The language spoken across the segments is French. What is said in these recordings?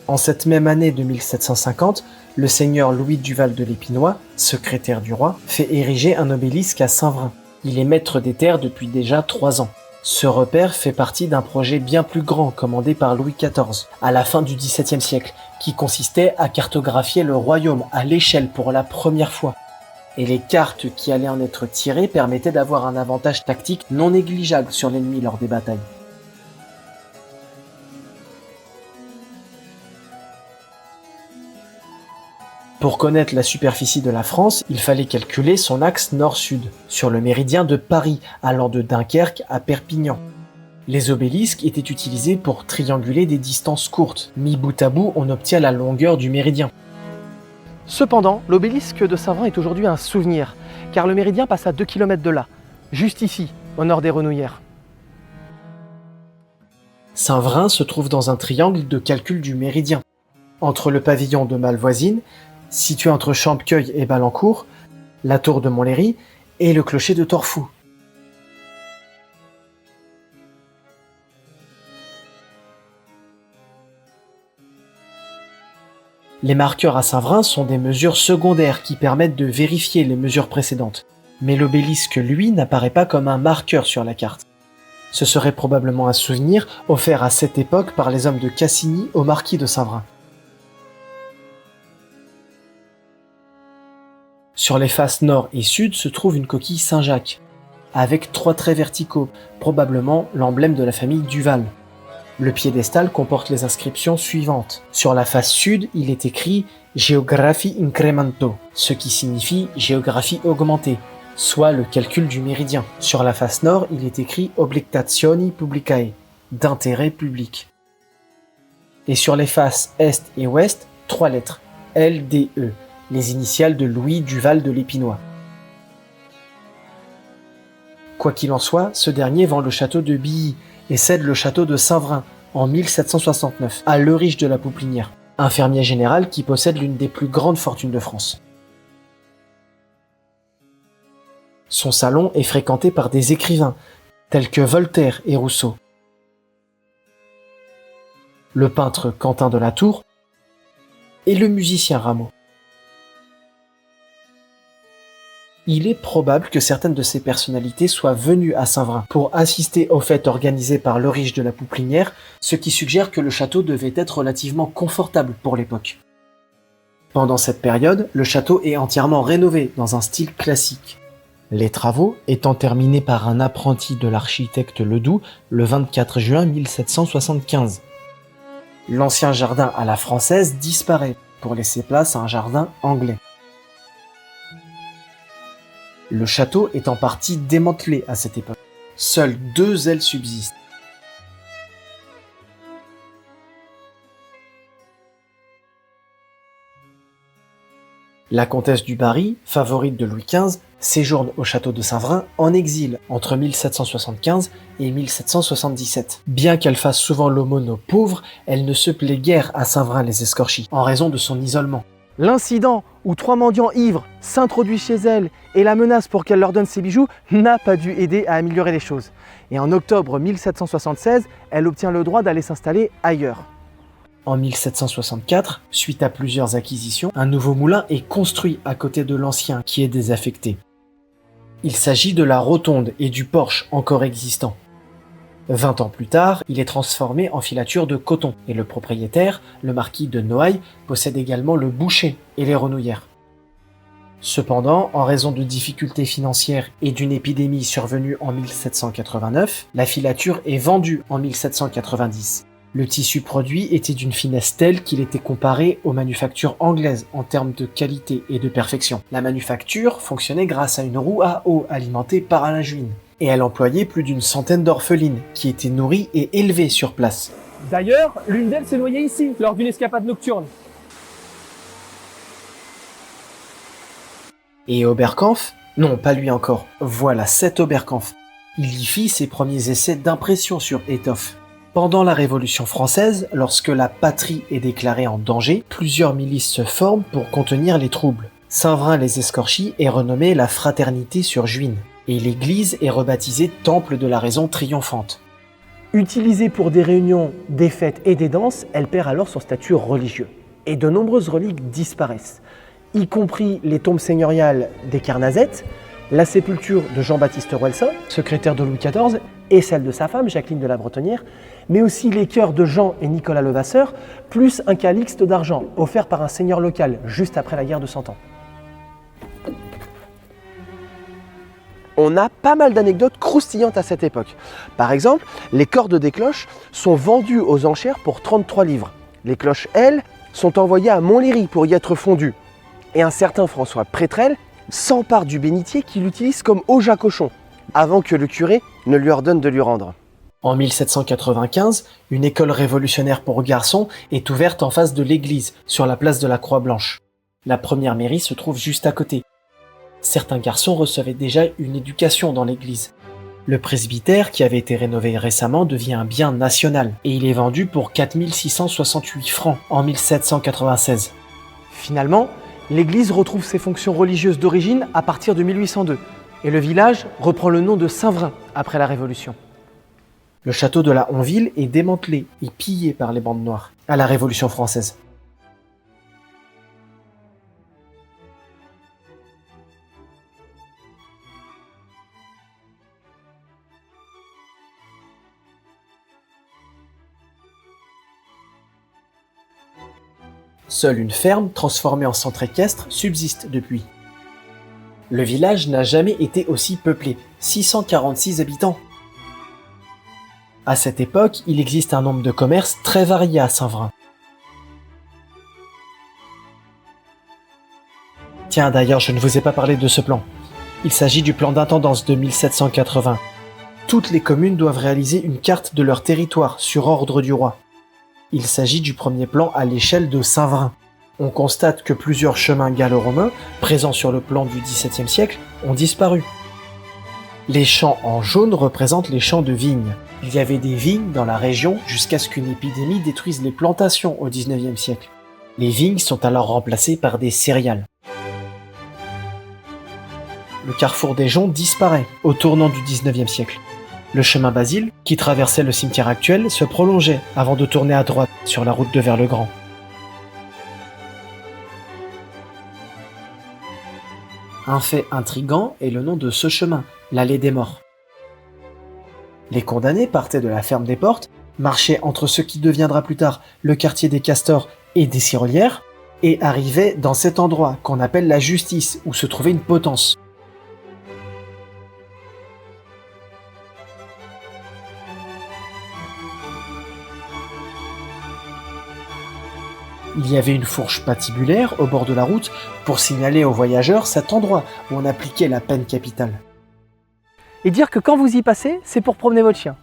En cette même année de 1750, le seigneur Louis Duval de l'Épinois, secrétaire du roi, fait ériger un obélisque à Saint-Vrain. Il est maître des terres depuis déjà 3 ans. Ce repère fait partie d'un projet bien plus grand commandé par Louis XIV à la fin du XVIIe siècle, qui consistait à cartographier le royaume à l'échelle pour la première fois. Et les cartes qui allaient en être tirées permettaient d'avoir un avantage tactique non négligeable sur l'ennemi lors des batailles. Pour connaître la superficie de la France, il fallait calculer son axe nord-sud, sur le méridien de Paris, allant de Dunkerque à Perpignan. Les obélisques étaient utilisés pour trianguler des distances courtes. Mis bout à bout, on obtient la longueur du méridien. Cependant, l'obélisque de Saint-Vrain est aujourd'hui un souvenir, car le méridien passe à 2 km de là, juste ici, au nord des Renouillères. Saint-Vrain se trouve dans un triangle de calcul du méridien, entre le pavillon de Malvoisine, situé entre Champcueil et Balancourt, la tour de Montlhéry et le clocher de Torfou. Les marqueurs à Saint-Vrain sont des mesures secondaires qui permettent de vérifier les mesures précédentes. Mais l'obélisque, lui, n'apparaît pas comme un marqueur sur la carte. Ce serait probablement un souvenir offert à cette époque par les hommes de Cassigny au marquis de Saint-Vrain. Sur les faces nord et sud se trouve une coquille Saint-Jacques, avec 3 traits verticaux, probablement l'emblème de la famille Duval. Le piédestal comporte les inscriptions suivantes. Sur la face sud, il est écrit « Geographie incremento », ce qui signifie « géographie augmentée », soit le calcul du méridien. Sur la face nord, il est écrit « Obligazioni publicae », d'intérêt public. Et sur les faces est et ouest, 3 lettres, LDE, les initiales de Louis Duval de l'Épinois. Quoi qu'il en soit, ce dernier vend le château de Billy et cède le château de Saint-Vrain en 1769 à Leurich de la Pouplinière, un fermier général qui possède l'une des plus grandes fortunes de France. Son salon est fréquenté par des écrivains tels que Voltaire et Rousseau, le peintre Quentin de la Tour et le musicien Rameau. Il est probable que certaines de ces personnalités soient venues à Saint-Vrain pour assister aux fêtes organisées par Leurich de la Pouplinière, ce qui suggère que le château devait être relativement confortable pour l'époque. Pendant cette période, le château est entièrement rénové dans un style classique. Les travaux étant terminés par un apprenti de l'architecte Ledoux le 24 juin 1775. L'ancien jardin à la française disparaît pour laisser place à un jardin anglais. Le château est en partie démantelé à cette époque. Seules 2 ailes subsistent. La comtesse du Barry, favorite de Louis XV, séjourne au château de Saint-Vrain en exil entre 1775 et 1777. Bien qu'elle fasse souvent l'aumône aux pauvres, elle ne se plaît guère à Saint-Vrain-les-Escorchis en raison de son isolement. L'incident où 3 mendiants ivres s'introduisent chez elle et la menacent pour qu'elle leur donne ses bijoux n'a pas dû aider à améliorer les choses. Et en octobre 1776, elle obtient le droit d'aller s'installer ailleurs. En 1764, suite à plusieurs acquisitions, un nouveau moulin est construit à côté de l'ancien qui est désaffecté. Il s'agit de la rotonde et du porche encore existants. 20 ans plus tard, il est transformé en filature de coton et le propriétaire, le marquis de Noailles, possède également le boucher et les renouillères. Cependant, en raison de difficultés financières et d'une épidémie survenue en 1789, la filature est vendue en 1790. Le tissu produit était d'une finesse telle qu'il était comparé aux manufactures anglaises en termes de qualité et de perfection. La manufacture fonctionnait grâce à une roue à eau alimentée par un lingouine. Et elle employait plus d'une centaine d'orphelines qui étaient nourries et élevées sur place. D'ailleurs, l'une d'elles s'est noyée ici, lors d'une escapade nocturne. Et Oberkampf? Non, pas lui encore. Voilà cet Oberkampf. Il y fit ses premiers essais d'impression sur étoffe. Pendant la Révolution française, lorsque la patrie est déclarée en danger, plusieurs milices se forment pour contenir les troubles. Saint-Vrain-les-Escorchis est renommée la Fraternité sur Juine, et l'église est rebaptisée Temple de la Raison Triomphante. Utilisée pour des réunions, des fêtes et des danses, elle perd alors son statut religieux. Et de nombreuses reliques disparaissent, y compris les tombes seigneuriales des Carnazettes, la sépulture de Jean-Baptiste Roelsin, secrétaire de Louis XIV, et celle de sa femme, Jacqueline de la Bretonnière, mais aussi les cœurs de Jean et Nicolas Levasseur, plus un calixte d'argent offert par un seigneur local juste après la guerre de Cent Ans. On a pas mal d'anecdotes croustillantes à cette époque. Par exemple, les cordes des cloches sont vendues aux enchères pour 33 livres. Les cloches, elles, sont envoyées à Montlhéry pour y être fondues. Et un certain François Prétrel s'empare du bénitier qu'il utilise comme auge à cochon, avant que le curé ne lui ordonne de lui rendre. En 1795, une école révolutionnaire pour garçons est ouverte en face de l'église, sur la place de la Croix-Blanche. La première mairie se trouve juste à côté. Certains garçons recevaient déjà une éducation dans l'église. Le presbytère, qui avait été rénové récemment, devient un bien national et il est vendu pour 4 668 francs en 1796. Finalement, l'église retrouve ses fonctions religieuses d'origine à partir de 1802 et le village reprend le nom de Saint-Vrain après la Révolution. Le château de la Honville est démantelé et pillé par les bandes noires à la Révolution française. Seule une ferme, transformée en centre équestre, subsiste depuis. Le village n'a jamais été aussi peuplé, 646 habitants. À cette époque, il existe un nombre de commerces très varié à Saint-Vrain. Tiens, d'ailleurs, je ne vous ai pas parlé de ce plan. Il s'agit du plan d'intendance de 1780. Toutes les communes doivent réaliser une carte de leur territoire sur ordre du roi. Il s'agit du premier plan à l'échelle de Saint-Vrain. On constate que plusieurs chemins gallo-romains, présents sur le plan du XVIIe siècle, ont disparu. Les champs en jaune représentent les champs de vignes. Il y avait des vignes dans la région jusqu'à ce qu'une épidémie détruise les plantations au XIXe siècle. Les vignes sont alors remplacées par des céréales. Le carrefour des Joncs disparaît au tournant du XIXe siècle. Le chemin Basile, qui traversait le cimetière actuel, se prolongeait avant de tourner à droite sur la route de Vers-le-Grand. Un fait intrigant est le nom de ce chemin, l'allée des morts. Les condamnés partaient de la ferme des Portes, marchaient entre ce qui deviendra plus tard le quartier des Castors et des Cyrolières, et arrivaient dans cet endroit qu'on appelle la Justice, où se trouvait une potence. Il y avait une fourche patibulaire au bord de la route pour signaler aux voyageurs cet endroit où on appliquait la peine capitale. Et dire que quand vous y passez, c'est pour promener votre chien.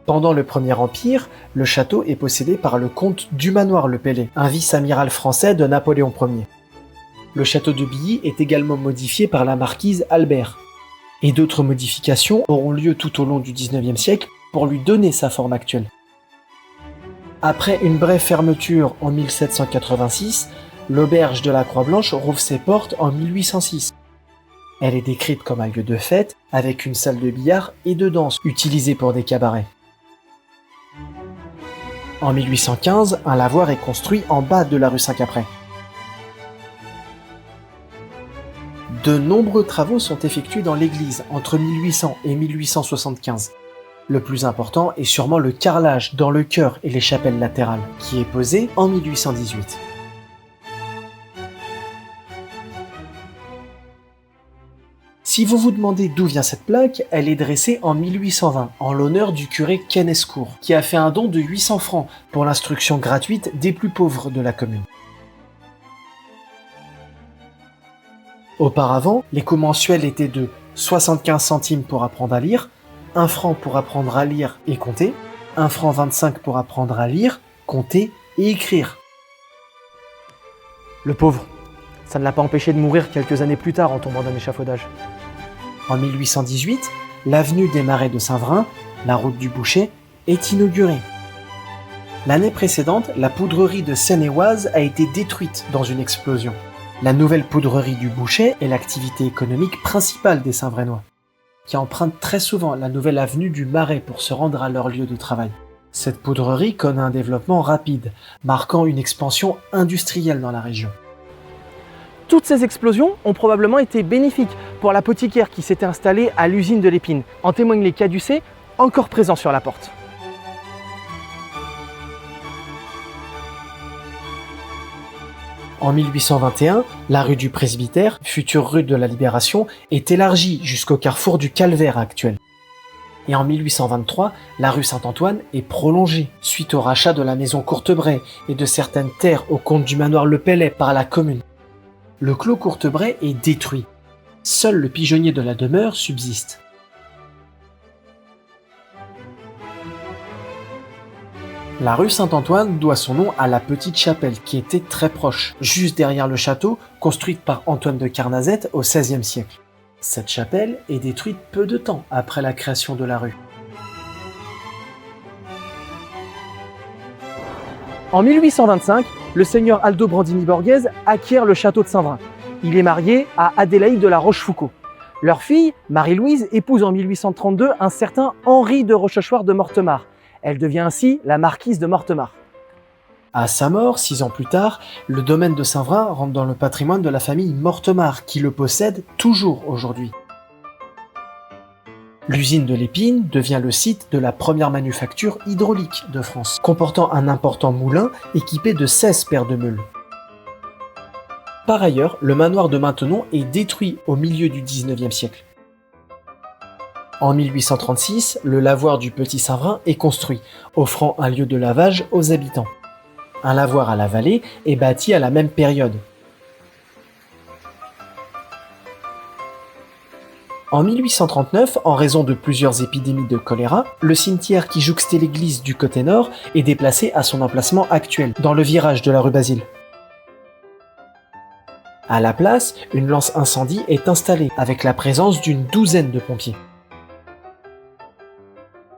Pendant le Premier Empire, le château est possédé par le comte Dumanoir-le-Pellé, un vice-amiral français de Napoléon Ier. Le château de Billy est également modifié par la marquise Albert. Et d'autres modifications auront lieu tout au long du XIXe siècle pour lui donner sa forme actuelle. Après une brève fermeture en 1786, l'auberge de la Croix-Blanche rouvre ses portes en 1806. Elle est décrite comme un lieu de fête avec une salle de billard et de danse utilisée pour des cabarets. En 1815, un lavoir est construit en bas de la rue Saint-Caprais. De nombreux travaux sont effectués dans l'église entre 1800 et 1875. Le plus important est sûrement le carrelage dans le chœur et les chapelles latérales, qui est posé en 1818. Si vous vous demandez d'où vient cette plaque, elle est dressée en 1820 en l'honneur du curé Kenescourt, qui a fait un don de 800 francs pour l'instruction gratuite des plus pauvres de la commune. Auparavant, les coûts mensuels étaient de 75 centimes pour apprendre à lire, 1 franc pour apprendre à lire et compter, 1 franc 25 pour apprendre à lire, compter et écrire. Le pauvre, ça ne l'a pas empêché de mourir quelques années plus tard en tombant d'un échafaudage. En 1818, l'avenue des Marais de Saint-Vrain, la route du Boucher, est inaugurée. L'année précédente, la poudrerie de Seine-et-Oise a été détruite dans une explosion. La nouvelle poudrerie du Boucher est l'activité économique principale des Saint-Vrainois. qui empruntent très souvent la nouvelle avenue du Marais pour se rendre à leur lieu de travail. Cette poudrerie connaît un développement rapide, marquant une expansion industrielle dans la région. Toutes ces explosions ont probablement été bénéfiques pour l'apothicaire qui s'était installé à l'usine de l'Épine. En témoignent les caducées encore présents sur la porte. En 1821, la rue du Presbytère, future rue de la Libération, est élargie jusqu'au carrefour du Calvaire actuel. Et en 1823, la rue Saint-Antoine est prolongée suite au rachat de la maison Courtebray et de certaines terres au compte du manoir Le Pellet par la commune. Le clos Courtebray est détruit. Seul le pigeonnier de la demeure subsiste. La rue Saint-Antoine doit son nom à la petite chapelle qui était très proche, juste derrière le château, construite par Antoine de Carnazette au XVIe siècle. Cette chapelle est détruite peu de temps après la création de la rue. En 1825, le seigneur Aldo Brandini Borghese acquiert le château de Saint-Vrain. Il est marié à Adélaïde de la Rochefoucauld. Leur fille, Marie-Louise, épouse en 1832 un certain Henri de Rochechouart de Mortemart. Elle devient ainsi la marquise de Mortemart. À sa mort, 6 ans plus tard, le domaine de Saint-Vrain rentre dans le patrimoine de la famille Mortemart qui le possède toujours aujourd'hui. L'usine de l'Épine devient le site de la première manufacture hydraulique de France, comportant un important moulin équipé de 16 paires de meules. Par ailleurs, le manoir de Maintenon est détruit au milieu du XIXe siècle. En 1836, le lavoir du Petit Saint-Vrain est construit, offrant un lieu de lavage aux habitants. Un lavoir à la vallée est bâti à la même période. En 1839, en raison de plusieurs épidémies de choléra, le cimetière qui jouxtait l'église du côté nord est déplacé à son emplacement actuel, dans le virage de la rue Basile. À la place, une lance incendie est installée, avec la présence d'une douzaine de pompiers.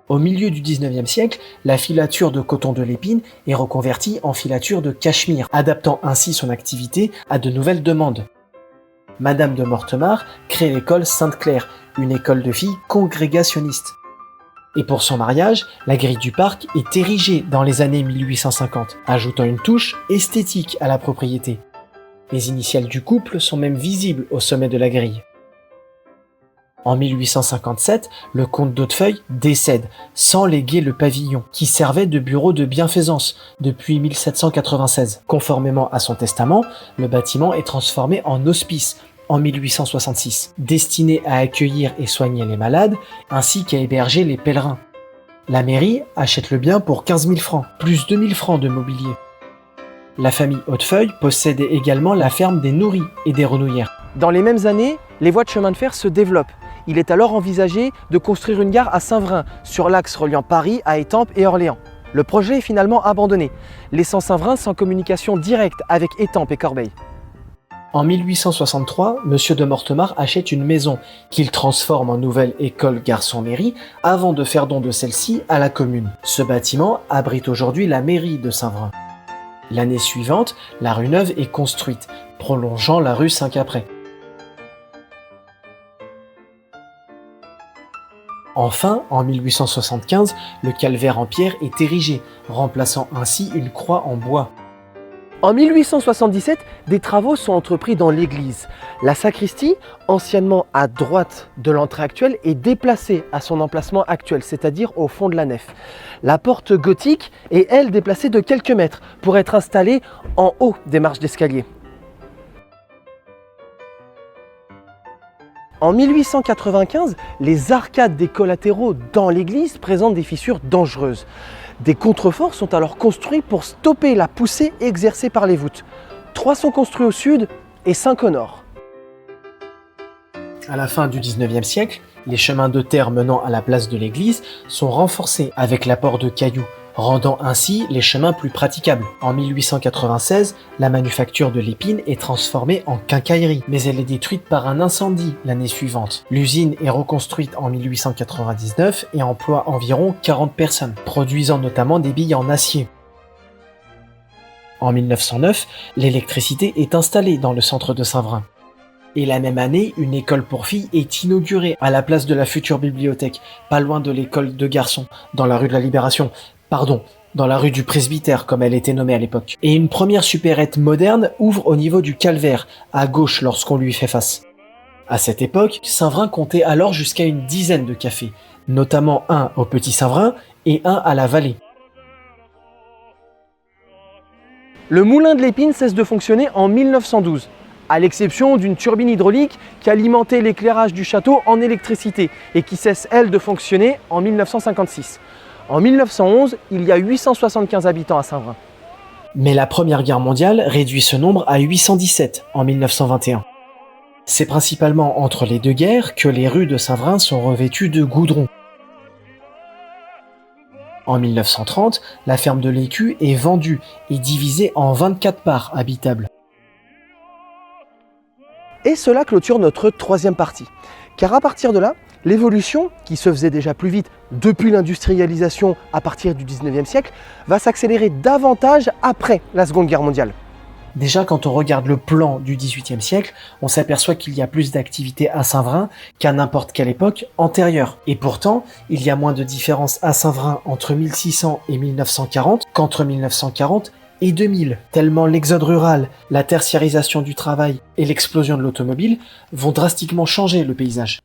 Au milieu du XIXe siècle, la filature de coton de l'Épine est reconvertie en filature de cachemire, adaptant ainsi son activité à de nouvelles demandes. Madame de Mortemart crée l'école Sainte-Claire, une école de filles congrégationniste. Et pour son mariage, la grille du parc est érigée dans les années 1850, ajoutant une touche esthétique à la propriété. Les initiales du couple sont même visibles au sommet de la grille. En 1857, le comte d'Hautefeuille décède, sans léguer le pavillon, qui servait de bureau de bienfaisance depuis 1796. Conformément à son testament, le bâtiment est transformé en hospice en 1866, destiné à accueillir et soigner les malades, ainsi qu'à héberger les pèlerins. La mairie achète le bien pour 15 000 francs, plus 2 000 francs de mobilier. La famille Hautefeuille possédait également la ferme des Nourris et des Renouillères. Dans les mêmes années, les voies de chemin de fer se développent. Il est alors envisagé de construire une gare à Saint-Vrain, sur l'axe reliant Paris à Étampes et Orléans. Le projet est finalement abandonné, laissant Saint-Vrain sans communication directe avec Étampes et Corbeil. En 1863, M. de Mortemart achète une maison qu'il transforme en nouvelle école garçon-mairie avant de faire don de celle-ci à la commune. Ce bâtiment abrite aujourd'hui la mairie de Saint-Vrain. L'année suivante, la rue Neuve est construite, prolongeant la rue Saint-Caprais. Enfin, en 1875, le calvaire en pierre est érigé, remplaçant ainsi une croix en bois. En 1877, des travaux sont entrepris dans l'église. La sacristie, anciennement à droite de l'entrée actuelle, est déplacée à son emplacement actuel, c'est-à-dire au fond de la nef. La porte gothique est, elle, déplacée de quelques mètres pour être installée en haut des marches d'escalier. En 1895, les arcades des collatéraux dans l'église présentent des fissures dangereuses. Des contreforts sont alors construits pour stopper la poussée exercée par les voûtes. 3 sont construits au sud et 5 au nord. À la fin du XIXe siècle, les chemins de terre menant à la place de l'église sont renforcés avec l'apport de cailloux, rendant ainsi les chemins plus praticables. En 1896, la manufacture de l'Épine est transformée en quincaillerie, mais elle est détruite par un incendie l'année suivante. L'usine est reconstruite en 1899 et emploie environ 40 personnes, produisant notamment des billes en acier. En 1909, l'électricité est installée dans le centre de Saint-Vrain. Et la même année, une école pour filles est inaugurée à la place de la future bibliothèque, pas loin de l'école de garçons, dans la rue de la Libération. Pardon, dans la rue du Presbytère, comme elle était nommée à l'époque. Et une première supérette moderne ouvre au niveau du calvaire, à gauche lorsqu'on lui fait face. À cette époque, Saint-Vrain comptait alors jusqu'à une dizaine de cafés, notamment un au Petit Saint-Vrain et un à la Vallée. Le moulin de l'Épine cesse de fonctionner en 1912, à l'exception d'une turbine hydraulique qui alimentait l'éclairage du château en électricité et qui cesse, elle, de fonctionner en 1956. En 1911, il y a 875 habitants à Saint-Vrain. Mais la Première Guerre mondiale réduit ce nombre à 817 en 1921. C'est principalement entre les deux guerres que les rues de Saint-Vrain sont revêtues de goudron. En 1930, la ferme de l'Écu est vendue et divisée en 24 parts habitables. Et cela clôture notre troisième partie. Car à partir de là, l'évolution, qui se faisait déjà plus vite depuis l'industrialisation à partir du 19e siècle, va s'accélérer davantage après la Seconde Guerre mondiale. Déjà, quand on regarde le plan du XVIIIe siècle, on s'aperçoit qu'il y a plus d'activité à Saint-Vrain qu'à n'importe quelle époque antérieure. Et pourtant, il y a moins de différence à Saint-Vrain entre 1600 et 1940 qu'entre 1940 et 2000, tellement l'exode rural, la tertiarisation du travail et l'explosion de l'automobile vont drastiquement changer le paysage.